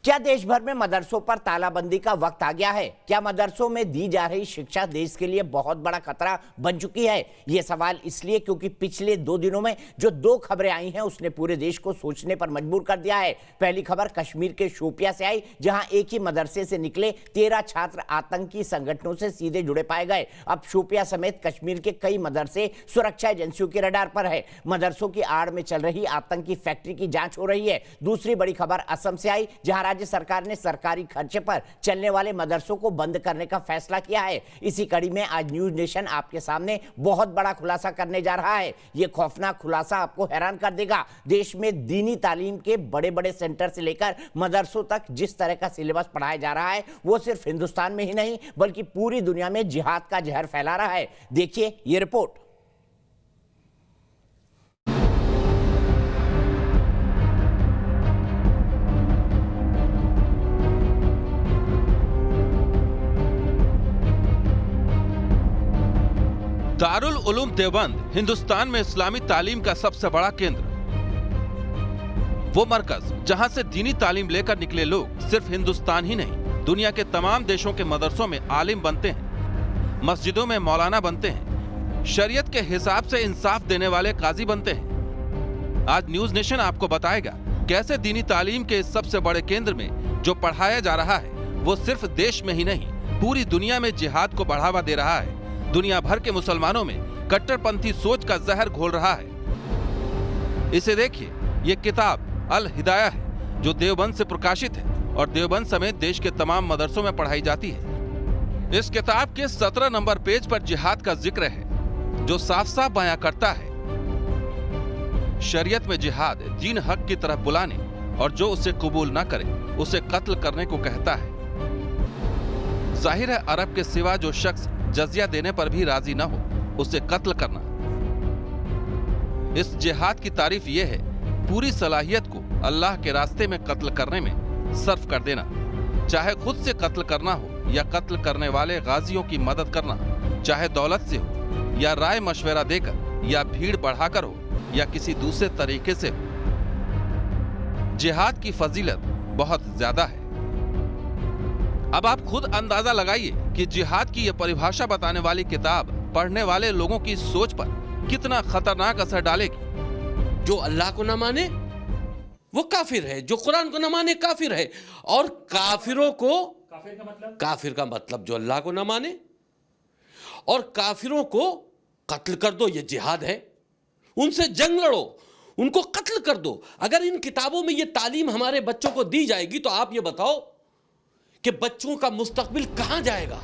क्या देश भर में मदरसों पर तालाबंदी का वक्त आ गया है? क्या मदरसों में दी जा रही शिक्षा देश के लिए बहुत बड़ा खतरा बन चुकी है? ये सवाल इसलिए क्योंकि पिछले 2 दिनों में जो 2 खबरें आई हैं उसने पूरे देश को सोचने पर मजबूर कर दिया है। पहली खबर कश्मीर के शोपियां से आई, जहां एक ही मदरसे से निकले 13 छात्र आतंकी संगठनों से सीधे जुड़े पाए गए। अब शोपियां समेत कश्मीर के कई मदरसे सुरक्षा एजेंसियों के रडार पर है। मदरसों की आड़ में चल रही आतंकी फैक्ट्री की जांच हो रही है। दूसरी बड़ी खबर असम से आई, जहां राज्य सरकार ने सरकारी खर्चे पर चलने वाले मदरसों को बंद करने का फैसला किया है। इसी कड़ी में आज न्यूज नेशन आपके सामने बहुत बड़ा खुलासा करने जा रहा है। यह खौफनाक खुलासा आपको हैरान कर देगा। देश में दीनी तालीम के बड़े बड़े सेंटर से लेकर मदरसों तक जिस तरह का सिलेबस पढ़ाया जा रहा है वो सिर्फ हिंदुस्तान में ही नहीं बल्कि पूरी दुनिया में जिहाद का जहर फैला रहा है। देखिए ये रिपोर्ट। दारुल उलूम देवबंद हिंदुस्तान में इस्लामी तालीम का सबसे बड़ा केंद्र, वो मरकज जहां से दीनी तालीम लेकर निकले लोग सिर्फ हिंदुस्तान ही नहीं दुनिया के तमाम देशों के मदरसों में आलिम बनते हैं, मस्जिदों में मौलाना बनते हैं, शरीयत के हिसाब से इंसाफ देने वाले काजी बनते हैं। आज न्यूज नेशन आपको बताएगा कैसे दीनी तालीम के इस सबसे बड़े केंद्र में जो पढ़ाया जा रहा है वो सिर्फ देश में ही नहीं पूरी दुनिया में जिहाद को बढ़ावा दे रहा है, दुनिया भर के मुसलमानों में कट्टरपंथी सोच का जहर घोल रहा है। इसे देखिए, ये किताब अल हिदाया है जो देवबंद से प्रकाशित है और देवबंद समेत देश के तमाम मदरसों में पढ़ाई जाती है। इस किताब के 17 नंबर पेज पर जिहाद का जिक्र है जो साफ साफ बयां करता है शरीयत में जिहाद दीन हक की तरफ बुलाने और जो उसे कबूल न करे उसे कत्ल करने को कहता है। जाहिर है अरब के सिवा जो शख्स जजिया देने पर भी राजी न हो उसे कत्ल करना। इस जिहाद की तारीफ यह है पूरी सलाहियत को अल्लाह के रास्ते में कत्ल करने में सर्फ कर देना, चाहे खुद से कत्ल करना हो या कत्ल करने वाले गाजियों की मदद करना, चाहे दौलत से हो या राय मशवरा देकर या भीड़ बढ़ाकर हो या किसी दूसरे तरीके से हो। जिहाद की फजीलत बहुत ज्यादा है। अब आप खुद अंदाजा लगाइए कि जिहाद की यह परिभाषा बताने वाली किताब पढ़ने वाले लोगों की सोच पर कितना खतरनाक असर डालेगी। जो अल्लाह को न माने वो काफिर है, जो कुरान को न माने काफिर है, और काफिरों को काफिर का मतलब जो अल्लाह को न माने, और काफिरों को कत्ल कर दो, ये जिहाद है। उनसे जंग लड़ो, उनको कत्ल कर दो। अगर इन किताबों में ये तालीम हमारे बच्चों को दी जाएगी तो आप ये बताओ कि बच्चों का मुस्तकबिल कहां जाएगा।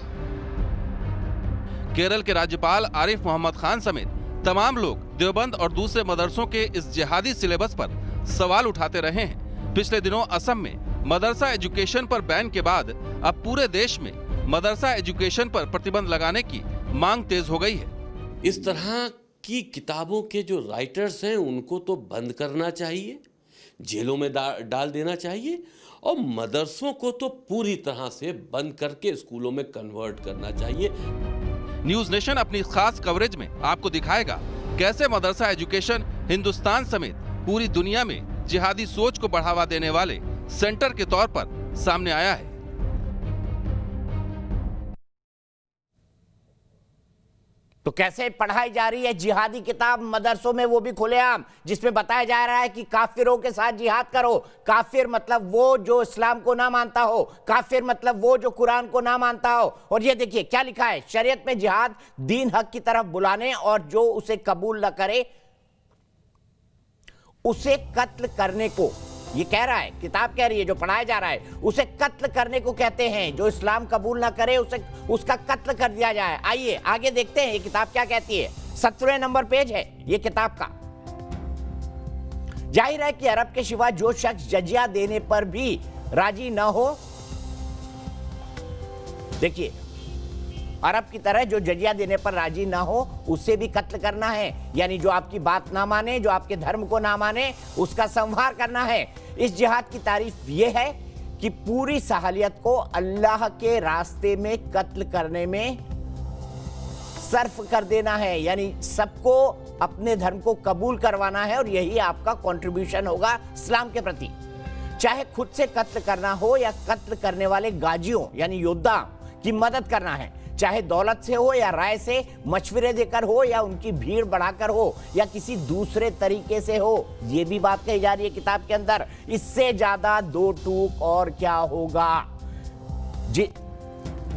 केरल के राज्यपाल आरिफ मोहम्मद खान समेत तमाम लोग देवबंद और दूसरे मदरसों के इस जिहादी सिलेबस पर सवाल उठाते रहे हैं। पिछले दिनों असम में मदरसा एजुकेशन पर बैन के बाद अब पूरे देश में मदरसा एजुकेशन पर प्रतिबंध लगाने की मांग तेज हो गई है। इस तरह की किताबों के जो राइटर्स हैं उनको तो बंद करना चाहिए, जेलों में डाल देना चाहिए, और मदरसों को तो पूरी तरह से बंद करके स्कूलों में कन्वर्ट करना चाहिए। न्यूज नेशन अपनी खास कवरेज में आपको दिखाएगा कैसे मदरसा एजुकेशन हिंदुस्तान समेत पूरी दुनिया में जिहादी सोच को बढ़ावा देने वाले सेंटर के तौर पर सामने आया है। तो कैसे पढ़ाई जा रही है जिहादी किताब मदरसों में, वो भी खुलेआम, जिसमें बताया जा रहा है कि काफिरों के साथ जिहाद करो। काफिर मतलब वो जो इस्लाम को ना मानता हो, काफिर मतलब वो जो कुरान को ना मानता हो। और ये देखिए क्या लिखा है, शरीयत में जिहाद दीन हक की तरफ बुलाने और जो उसे कबूल न करे उसे कत्ल करने को, ये कह रहा है, किताब कह रही है, जो पढ़ाया जा रहा है उसे कत्ल करने को कहते हैं। जो इस्लाम कबूल ना करे उसे उसका कत्ल कर दिया जाए। आइए आगे देखते हैं ये किताब क्या कहती है। 17वें नंबर पेज है ये किताब का। जाहिर है कि अरब के सिवा जो शख्स जजिया देने पर भी राजी ना हो, देखिए अरब की तरह जो जजिया देने पर राजी ना हो उसे भी कत्ल करना है, यानी जो आपकी बात ना माने, जो आपके धर्म को ना माने, उसका संहार करना है। इस जिहाद की तारीफ यह है कि पूरी सहालियत को अल्लाह के रास्ते में कत्ल करने में सर्फ कर देना है, यानी सबको अपने धर्म को कबूल करवाना है और यही आपका कंट्रीब्यूशन होगा इस्लाम के प्रति। चाहे खुद से कत्ल करना हो या कत्ल करने वाले गाजियों यानी योद्धा की मदद करना है, चाहे दौलत से हो या राय से, मशवरे देकर हो या उनकी भीड़ बढ़ाकर हो या किसी दूसरे तरीके से हो, ये भी बात कही जा रही है किताब के अंदर। इससे ज्यादा दो टूक और क्या होगा।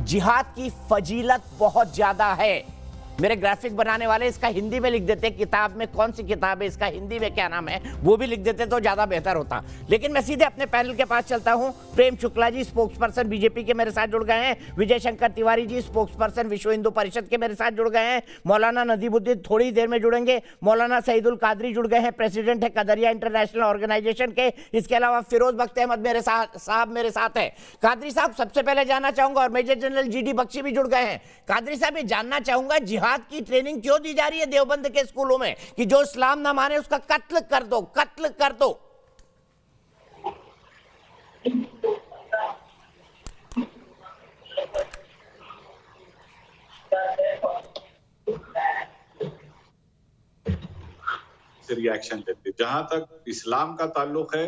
जिहाद की फजीलत बहुत ज्यादा है। मेरे ग्राफिक बनाने वाले इसका हिंदी में लिख देते, किताब में कौन सी किताब है, इसका हिंदी में क्या नाम है, वो भी लिख देते तो ज्यादा बेहतर होता। लेकिन मैं सीधे अपने पैनल के पास चलता हूं। Prem Shukla ji spokes person BJP के मेरे साथ जुड़ गए हैं। विजय शंकर तिवारी जी स्पोक्स पर्सन विश्व हिंदू परिषद के मेरे साथ जुड़ गए हैं। मौलाना नदीमुद्दीन थोड़ी देर में जुड़ेंगे। मौलाना सईदुल कादरी जुड़ गए हैं, प्रेसिडेंट है कदरिया इंटरनेशनल ऑर्गेनाइजेशन के। इसके अलावा फिरोज बख्त अहमद मेरे साथ है। कादरी साहब, सबसे पहले जानना चाहूंगा, और मेजर जनरल GD बख्शी भी जुड़ गए हैं। कादरी साहब, ये जानना चाहूंगा जिहाद की ट्रेनिंग क्यों दी जा रही है देवबंद के स्कूलों में कि जो इस्लाम ना माने उसका कत्ल कर दो, कत्ल कर दो। रिएक्शन देते। जहां तक इस्लाम का ताल्लुक है,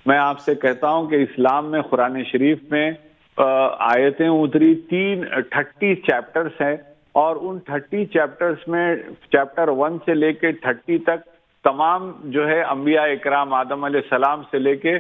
मैं आपसे कहता हूं कि इस्लाम में कुरान शरीफ में आयतें उतरी 30 चैप्टर्स हैं और उन 30 चैप्टर्स में चैप्टर 1 से लेके 30 तक तमाम जो है अंबिया इकराम आदम अलैहिस्सलाम से लेके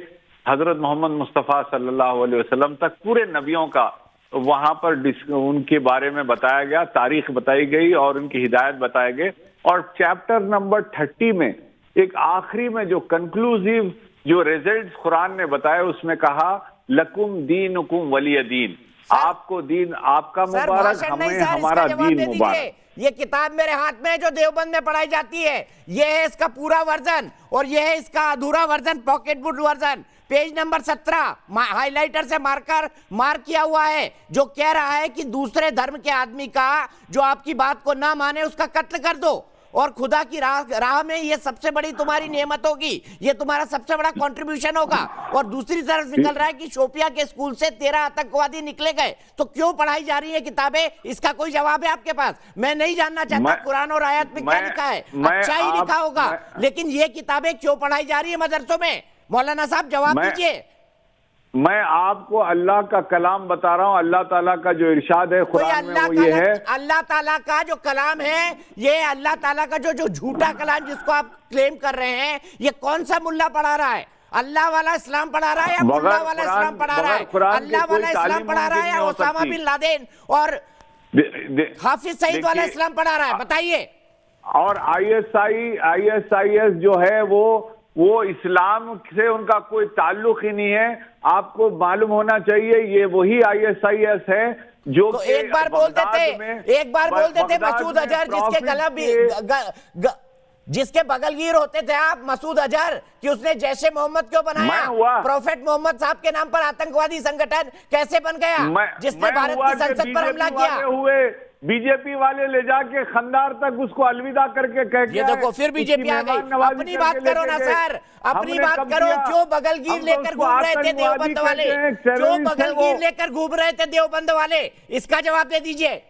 हजरत मोहम्मद मुस्तफ़ा सल्लल्लाहु अलैहि वसल्लम तक पूरे नबियों का वहां पर उनके बारे में बताया गया, तारीख बताई गई और उनकी हिदायत बताए गए। और चैप्टर नंबर 30 में एक आखिरी में जो कंक्लूसिव जो रिजल्ट्स कुरान ने बताया, उसमें कहा लकुम दीनुकुम वलिय दीन, आपको दीन आपका मुबारक, हमें हमारा दीन मुबारक। ये किताब मेरे हाथ में है जो देवबंद में पढ़ाई जाती है, ये है इसका पूरा वर्जन और ये है इसका अधूरा version, pocket book version. Page number 17 highlighter से मार्क किया हुआ है, जो कह रहा है कि दूसरे धर्म के आदमी का जो आपकी बात को ना माने उसका कत्ल कर दो और खुदा की राह में ये सबसे बड़ी तुम्हारी नेमत होगी, ये तुम्हारा सबसे बड़ा कंट्रीब्यूशन होगा। और दूसरी तरफ निकल रहा है कि शोपिया के स्कूल से 13 आतंकवादी निकले गए, तो क्यों पढ़ाई जा रही है किताबें? इसका कोई जवाब है आपके पास? मैं नहीं जानना चाहता कुरान और आयत में क्या लिखा है, अच्छा ही लिखा होगा, लेकिन ये किताबें क्यों पढ़ाई जा रही है मदरसों में? मौलाना साहब जवाब दीजिए। मैं आपको अल्लाह का कलाम बता रहा हूं, अल्लाह ताला का जो इरशाद है कुरान में वो ये है। अल्लाह ताला का जो कलाम है, ये अल्लाह ताला का जो झूठा कलाम जिसको आप क्लेम कर रहे हैं, ये कौन सा मुल्ला पढ़ा रहा है? अल्लाह वाला इस्लाम पढ़ा रहा है या मुल्ला वाला इस्लाम पढ़ा रहा है? अल्लाह वाला इस्लाम पढ़ा रहा है या ओसामा बिन लादेन और हाफिज सईद वाला इस्लाम पढ़ा रहा है? बताइए। और ISIS जो है वो इस्लाम से उनका कोई ताल्लुक ही नहीं है। आपको मालूम होना चाहिए ये वही ISIS है जो तो एक बार बोलते थे मसूद अजहर, जिसके गला जिसके बगलगीर होते थे आप, मसूद अजहर, कि उसने जैसे मोहम्मद क्यों बनाया? प्रोफेट मोहम्मद साहब के नाम पर आतंकवादी संगठन कैसे बन गया, जिसने भारत की संसद पर हमला किया? बीजेपी वाले ले जाके खंडार तक उसको अलविदा करके कह ये देखो फिर बीजेपी आ गई। अपनी बात करो ना सर, अपनी बात करो। क्यों बगलगीर लेकर घूम रहे थे देवबंद वाले? क्यों बगलगीर लेकर घूम रहे थे देवबंद वाले? इसका जवाब दे दीजिए।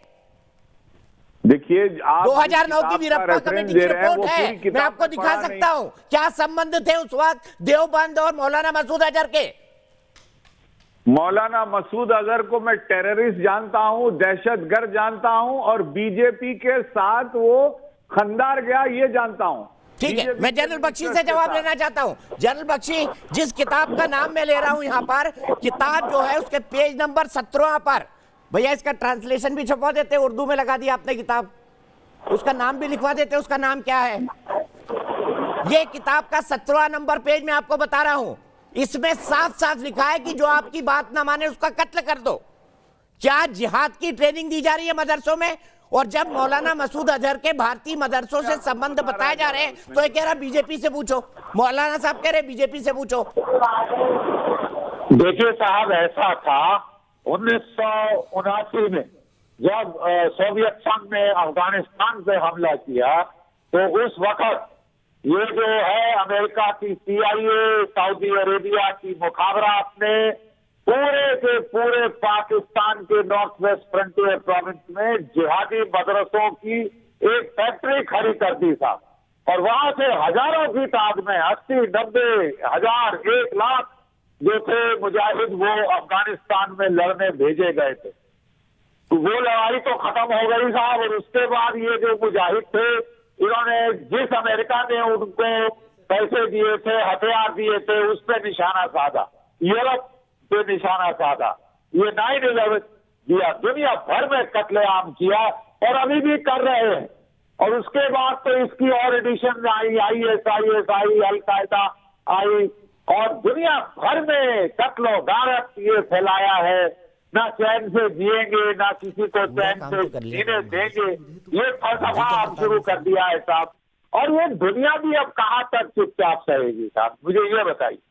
देखिए 2009 की वीरप्पा कमेटी की रिपोर्ट है, मैं आपको दिखा सकता हूं क्या संबंध थे उस वक्त देवबंद और मौलाना मसूद अजहर के। मौलाना मसूद अजहर को मैं टेररिस्ट जानता हूं, दहशतगर्द जानता हूं और बीजेपी के साथ वो खंडार गया ये जानता हूं। ठीक है, मैं जनरल बख्शी से जवाब लेना चाहता हूं। जनरल बख्शी, जिस किताब का नाम मैं ले रहा हूं यहां पर, किताब जो है उसके पेज नंबर 17 पर, भैया इसका ट्रांसलेशन भी छपवा देते, उर्दू में लगा दिया आपने किताब, उसका नाम भी लिखवा देते, उसका नाम क्या है? ये किताब का 17 नंबर पेज में आपको बता रहा हूं, इसमें साफ साफ लिखा है कि जो आपकी बात ना माने उसका कत्ल कर दो। क्या जिहाद की ट्रेनिंग दी जा रही है मदरसों में? और जब मौलाना मसूद अजहर के भारतीय मदरसों से संबंध बताए जा रहे हैं तो ये कह रहा बीजेपी से पूछो। मौलाना साहब कह रहे बीजेपी से पूछो। देखिए साहब, ऐसा था 1979 में जब सोवियत संघ ने अफगानिस्तान पे हमला किया, तो उस वक्त ये जो है अमेरिका की CIA, सऊदी अरेबिया की मुखाबरात ने पूरे के पूरे पाकिस्तान के नॉर्थ वेस्ट फ्रंटियर प्रोविंस में जिहादी मदरसों की एक फैक्ट्री खड़ी कर दी था और वहां से हजारों की तादाद में 80, 90 हजार, 1 लाख जो थे मुजाहिद, वो अफगानिस्तान में लड़ने भेजे गए थे। तो वो लड़ाई तो खत्म हो गई साहब, और उसके बाद ये जो मुजाहिद थे, इन्होंने जिस अमेरिका ने उनको पैसे दिए थे, हथियार दिए थे, उस पर निशाना साधा, यूरोप पे निशाना साधा, ये 9/11 दिया, दुनिया भर में कत्लेआम किया और अभी भी कर रहे हैं। और उसके बाद तो इसकी और एडिशन आई, ISIS आई, अल-कायदा आई, और दुनिया भर में कत्लो गारत ये फैलाया है। ना चैन से जिएंगे, ना किसी को चैन से जीने देंगे, ये फलसफा अब शुरू कर दिया है साहब। और ये दुनिया भी अब कहाँ तक चुपचाप सहेगी साहब, मुझे ये बताइए,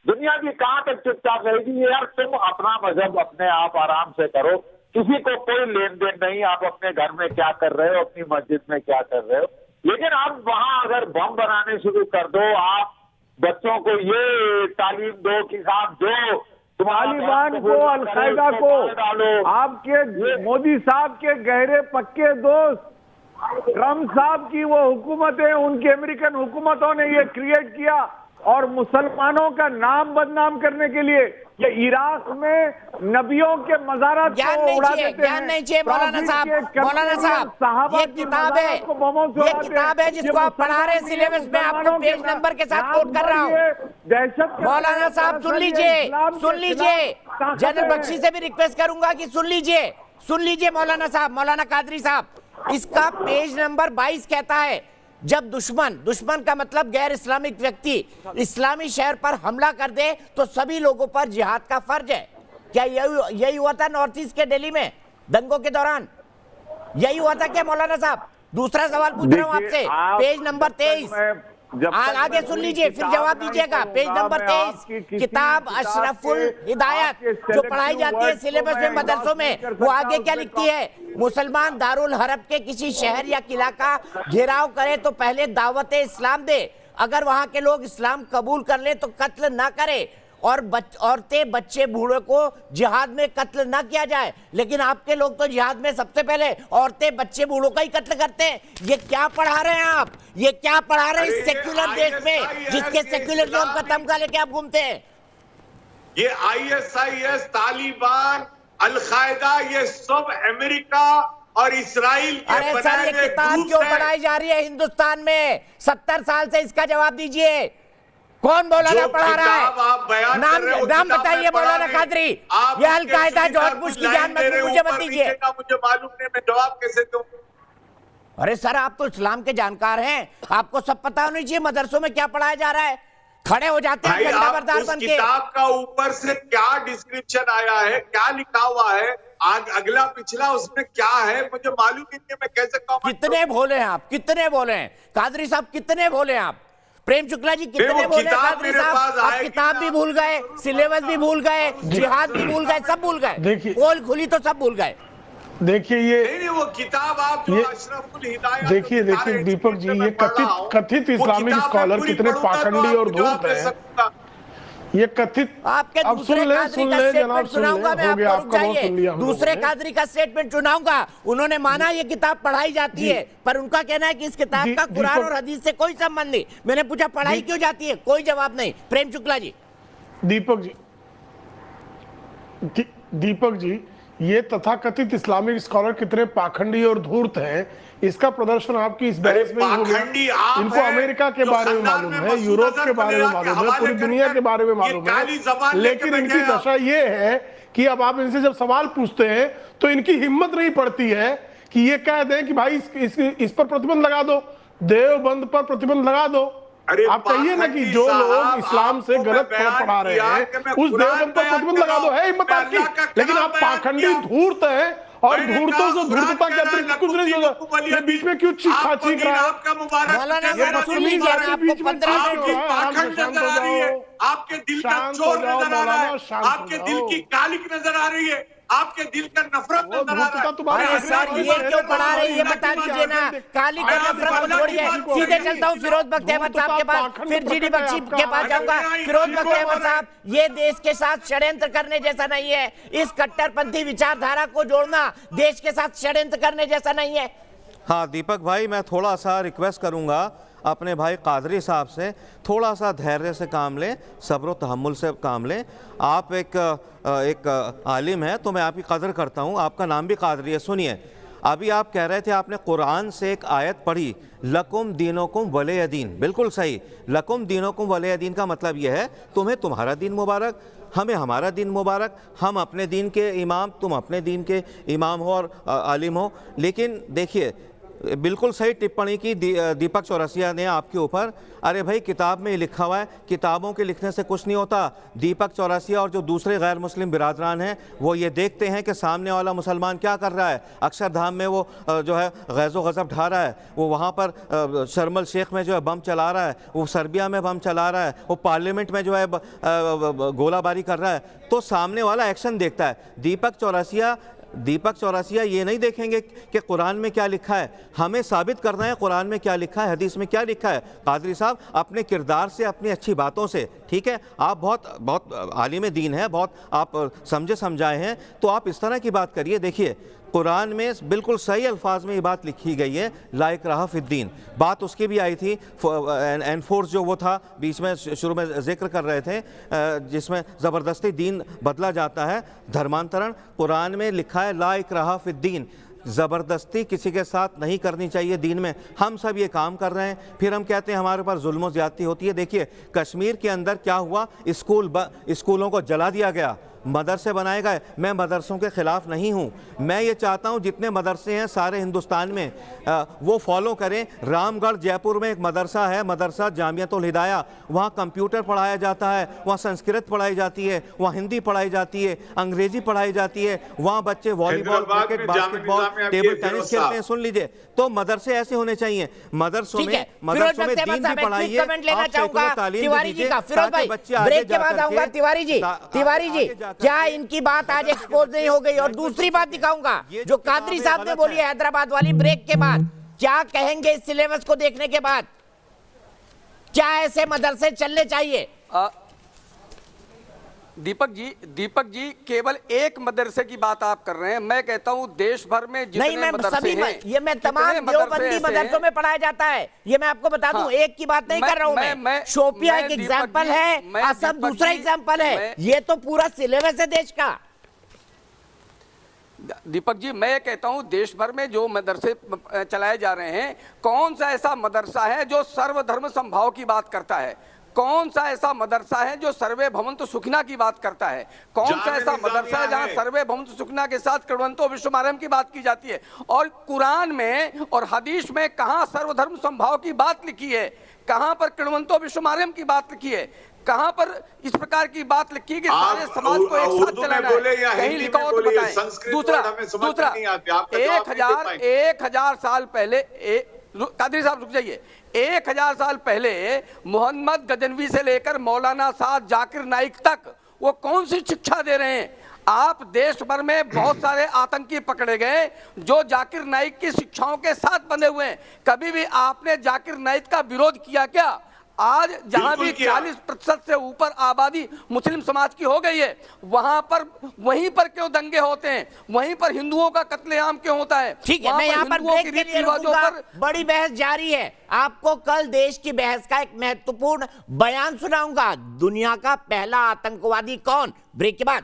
दुनिया भी कहाँ तक चुपचाप रहेगी? यार तुम अपना मजहब अपने आप आराम से करो, किसी को कोई लेन देन नहीं, आप अपने घर में क्या कर रहे हो, अपनी मस्जिद में क्या कर रहे हो, लेकिन आप वहां अगर बम बनाने शुरू कर दो, आप बच्चों को ये तालीम दो कि साहब जो तालिबान को, अल-कायदा को, आपके मोदी साहब के गहरे पक्के दोस्त ट्रम्प साहब की वो हुकूमतें, उनकी अमेरिकन हुकूमतों ने ये क्रिएट किया, और मुसलमानों का नाम बदनाम करने के लिए ये इराक में नबियों के मज़ारात ज्ञान नहीं चाहिए, ज्ञान नहीं चाहिए मौलाना साहब। मौलाना साहब, ये किताब है, ये किताब है जिसको आप पढ़ा रहे हैं सिलेबस में, आपको पेज नंबर के साथ कोट कर रहा हूँ। दहशत, मौलाना साहब सुन लीजिए, सुन लीजिए, जनरल बख्शी से भी रिक्वेस्ट करूंगा कि सुन लीजिए मौलाना साहब, मौलाना कादरी साहब, इसका पेज नंबर 22 कहता है, जब दुश्मन का मतलब गैर इस्लामिक व्यक्ति इस्लामी शहर पर हमला कर दे तो सभी लोगों पर जिहाद का फर्ज है। क्या यही हुआ था नॉर्थ ईस्ट के दिल्ली में दंगों के दौरान? यही हुआ था क्या मौलाना साहब? दूसरा सवाल पूछ रहा हूं आपसे, पेज नंबर 23, आगे सुन लीजिए फिर जवाब दीजिएगा। पेज नंबर 23, किताब अशरफुल हिदायत जो पढ़ाई जाती है सिलेबस में मदरसों में, वो आगे क्या लिखती है? मुसलमान दारुल हरब के किसी शहर या किला का घेराव करे तो पहले दावत इस्लाम दे, अगर वहां के लोग इस्लाम कबूल कर ले तो कत्ल ना करे, और औरतें बच्चे बूढ़े को जिहाद में कत्ल ना किया जाए। लेकिन आपके लोग तो जिहाद में सबसे पहले औरतें बच्चे बूढ़ों का ही कत्ल करते हैं। ये क्या पढ़ा रहे हैं आप? ये क्या पढ़ा रहे हैं इस सेक्युलर देश में जिसके सेक्युलरिज्म का तमगा लेके आप घूमते हैं? ये ISIS, तालिबान, अल-कायदा, ये सब अमेरिका और इसराइल के अरे सर, ये किताब क्यों पढ़ाई जा रही है हिंदुस्तान में 70 साल से? इसका जवाब दीजिए, कौन मौलाना पढ़ा रहा है? नाम बताइए मौलाना कादरी। ये अल-कायदा जॉर्ज बुश की जान मुझे मत दीजिए। मुझे मालूम नहीं, मैं जवाब कैसे दूं? अरे सर, आप तो इस्लाम के जानकार हैं, आपको सब पता होना चाहिए मदरसों में क्या पढ़ाया जा रहा है। खड़े हो जाते हैं झंडा बरदार बन के। किताब का ऊपर से क्या डिस्क्रिप्शन आया है, क्या लिखा हुआ है, अगला पिछला उसमें क्या है, मुझे मालूम नहीं है, मैं कैसे कहूं? कितने भोले हैं आप, कितने भोले हैं कादरी साहब, कितने भोले हैं आप? प्रेम शुक्ला जी कितने भोले कादरी साहब? आप किताब भी भूल गए, सिलेबस भी भूल गए, जिहाद भी भूल गए, सब भूल गए। पोल खुली तो सब भूल गए। देखिए ये नहीं, वो किताब आप जो अशरफुल हिदायत, देखिए दीपक जी, ये कथित इस्लामिक स्कॉलर कितने पाखंडी और धूर्त हैं। ये कथित, आपके दूसरे कादरी का स्टेटमेंट सुनाऊंगा मैं आपको, रुक जाइए। दूसरे कादरी का स्टेटमेंट सुनाऊंगा, उन्होंने माना ये किताब पढ़ाई जाती है, पर उनका कहना है कि इस किताब का कुरान और हदीस से कोई संबंध नहीं। मैंने पूछा पढ़ाई क्यों जाती है, कोई जवाब नहीं। प्रेम शुक्ला जी। दीपक जी, ये तथाकथित इस्लामिक स्कॉलर कितने पाखंडी और धूर्त हैं, इसका प्रदर्शन आपकी इस बहस में ही हो गया। इनको अमेरिका के बारे में मालूम है, यूरोप के बारे में मालूम है, पूरी दुनिया के बारे में मालूम है, लेकिन इनकी दशा ये है कि अब आप इनसे जब सवाल पूछते हैं तो इनकी हिम्मत नहीं पड़ती है कि ये कह दें कि भाई इस पर प्रतिबंध लगा दो, देवबंद पर प्रतिबंध लगा दो। आप कहिए ना कि जो लोग इस्लाम से गलत पढ़ा रहे हैं उस देवबंद पर प्रतिबंध लगा दो, है हिम्मत आपकी। लेकिन आप पाखंडी धूर्त हैं, और धूर्तों से धूर्तता के अतिरिक्त कुछ नहीं होगा। ये बीच में क्यों चीख रहा है? आपके दिल का चोर नजर आ रहा है, आपके दिल की कालिक नजर आ रही है, आपके दिल का नफरत नजर आ रहा है। सर, ये क्यों पढ़ा रहे हैं ये बता दीजिए ना। काली का नफरत को छोड़िए, सीधे चलता हूँ फिरोज बख्त अहमद साहब के पास, फिर GD बख्शी के पास जाऊंगा। फिरोज बख्त अहमद साहब, ये देश के साथ षड्यंत्र करने जैसा नहीं है। इस कट्टरपंथी विचारधारा को जोड़ना देश के साथ षड्यंत्र करने जैसा नहीं है। हाँ दीपक भाई, मैं थोड़ा सा रिक्वेस्ट करूंगा अपने भाई कादरी साहब से, थोड़ा सा धैर्य से काम लें, सब्र तहम्मुल से काम लें। आप एक आलिम हैं तो मैं आपकी कदर करता हूं, आपका नाम भी कादरी है। सुनिए, अभी आप कह रहे थे आपने कुरान से एक आयत पढ़ी, लकुम दीनुकुम वलिय दीन। बिल्कुल सही, लकुम दीनुकुम वलिय दीन का मतलब यह है तुम्हें तुम्हारा दीन मुबारक, हमें हमारा दीन मुबारक, हम अपने दीन के इमाम, तुम अपने दीन के इमाम हो और आलिम हो। लेकिन देखिए, बिल्कुल सही टिप्पणी की दीपक चौरसिया ने आपके ऊपर। अरे भाई, किताब में लिखा हुआ है, किताबों के लिखने से कुछ नहीं होता। दीपक चौरसिया और जो दूसरे गैर मुस्लिम बिरादरान हैं वो ये देखते हैं कि सामने वाला मुसलमान क्या कर रहा है। अक्षरधाम में वो जो है गैज़ो गज़ब ढा रहा है, वो वहाँ पर शर्मल शेख में जो है बम चला रहा है, वो सर्बिया में बम चला रहा है, वो पार्लियामेंट में जो है गोलाबारी कर रहा है, तो सामने वाला एक्शन देखता है। दीपक चौरसिया ये नहीं देखेंगे कि कुरान में क्या लिखा है, हमें साबित करना है कुरान में क्या लिखा है, हदीस में क्या लिखा है। कादरी साहब, अपने किरदार से, अपनी अच्छी बातों से, ठीक है, आप बहुत आलिम दीन है, बहुत आप समझे समझाए हैं, तो आप इस तरह की बात करिए। देखिए, कुरान में बिल्कुल सही अल्फाज में ये बात लिखी गई है, ला इक्राहा फिद्दीन। बात उसकी भी आई थी, एनफोर्स जो वो था, बीच में शुरू में जिक्र कर रहे थे, जिसमें ज़बरदस्ती दीन बदला जाता है, धर्मांतरण। कुरान में लिखा है ला इक्राहा फिद्दीन, ज़बरदस्ती किसी के साथ नहीं करनी चाहिए दीन में। हम सब ये काम कर रहे हैं, फिर हम कहते हैं हमारे ऊपर जुल्म ज़्यादती होती है। देखिए, कश्मीर के अंदर क्या हुआ, स्कूलों को जला दिया गया, मदरसे बनाए गए। मैं मदरसों के ख़िलाफ़ नहीं हूँ, मैं ये चाहता हूँ जितने मदरसे हैं सारे हिंदुस्तान में वो फॉलो करें। रामगढ़ जयपुर में एक मदरसा है, मदरसा जामियतुल हिदाया, वहाँ कंप्यूटर पढ़ाया जाता है, वहाँ संस्कृत पढ़ाई जाती है, वहाँ हिंदी पढ़ाई जाती है, अंग्रेज़ी पढ़ाई जाती है, वहाँ बच्चे volleyball, cricket, basketball, table tennis खेलते हैं। सुन लीजिए, तो मदरसे ऐसे होने चाहिए। मदरसों में दीन भी पढ़ाइए, आप सेकुलर तालीम भी दीजिए, ताकि बच्चे आगे जाकर तिवारी जी, क्या इनकी बात आज एक्सपोज नहीं हो गई? और दूसरी बात दिखाऊंगा जो कादरी साहब ने बोली है हैदराबाद वाली, ब्रेक के बाद क्या कहेंगे इस सिलेबस को देखने के बाद? क्या ऐसे मदरसे चलने चाहिए? दीपक जी केवल एक मदरसे की बात आप कर रहे हैं। मैं कहता हूं देश भर में जितने मदरसे हैं, ये मैं तमाम देवबंदी मदरसों में पढ़ाया जाता है, ये मैं आपको बता दूं। एक की बात नहीं कर रहा हूं मैं। शोपिया एक एग्जाम्पल है, असम दूसरा एग्जाम्पल है, ये तो पूरा सिलेबस है देश का। दीपक जी, मैं कहता हूं देश भर में जो मदरसे चलाए जा रहे हैं, कौन सा ऐसा मदरसा है जो सर्वधर्म समभाव की बात करता है? कौन सा ऐसा मदरसा है जो सर्वे भवन्तु सुखिना की बात करता है? कौन सा ऐसा मदरसा है जहां सर्वे भवन्तु सुखिना के साथ कृण्वन्तो विश्वमारंभम की बात की जाती है? और कुरान में और हदीस में कहां सर्वधर्म समभाव की बात लिखी है? कहां पर कृण्वन्तो विश्वमारंभम की बात लिखी है? कहां पर इस प्रकार की बात लिखी है कि सारे समाज को एक साथ चलाना है? कहीं लिखा हो तो बताएं। दूसरा 1000 साल पहले, कादरी साहब रुक जाइए, 1000 साल पहले मोहम्मद गजनवी से लेकर मौलाना साद जाकिर नाइक तक वो कौन सी शिक्षा दे रहे हैं? आप देश भर में बहुत सारे आतंकी पकड़े गए जो जाकिर नाइक की शिक्षाओं के साथ बंधे हुए हैं। कभी भी आपने जाकिर नाइक का विरोध किया क्या? आज जहां भी 40% से ऊपर आबादी मुस्लिम समाज की हो गई है, वहीं पर क्यों दंगे होते हैं? वहीं पर हिंदुओं का कत्लेआम क्यों होता है? ठीक है, मैं यहाँ पर ब्रेक के लिए रुकूंगा। बड़ी बहस जारी है। आपको कल देश की बहस का एक महत्वपूर्ण बयान सुनाऊंगा। दुनिया का पहला आतंकवादी कौन? ब्रेक के बाद।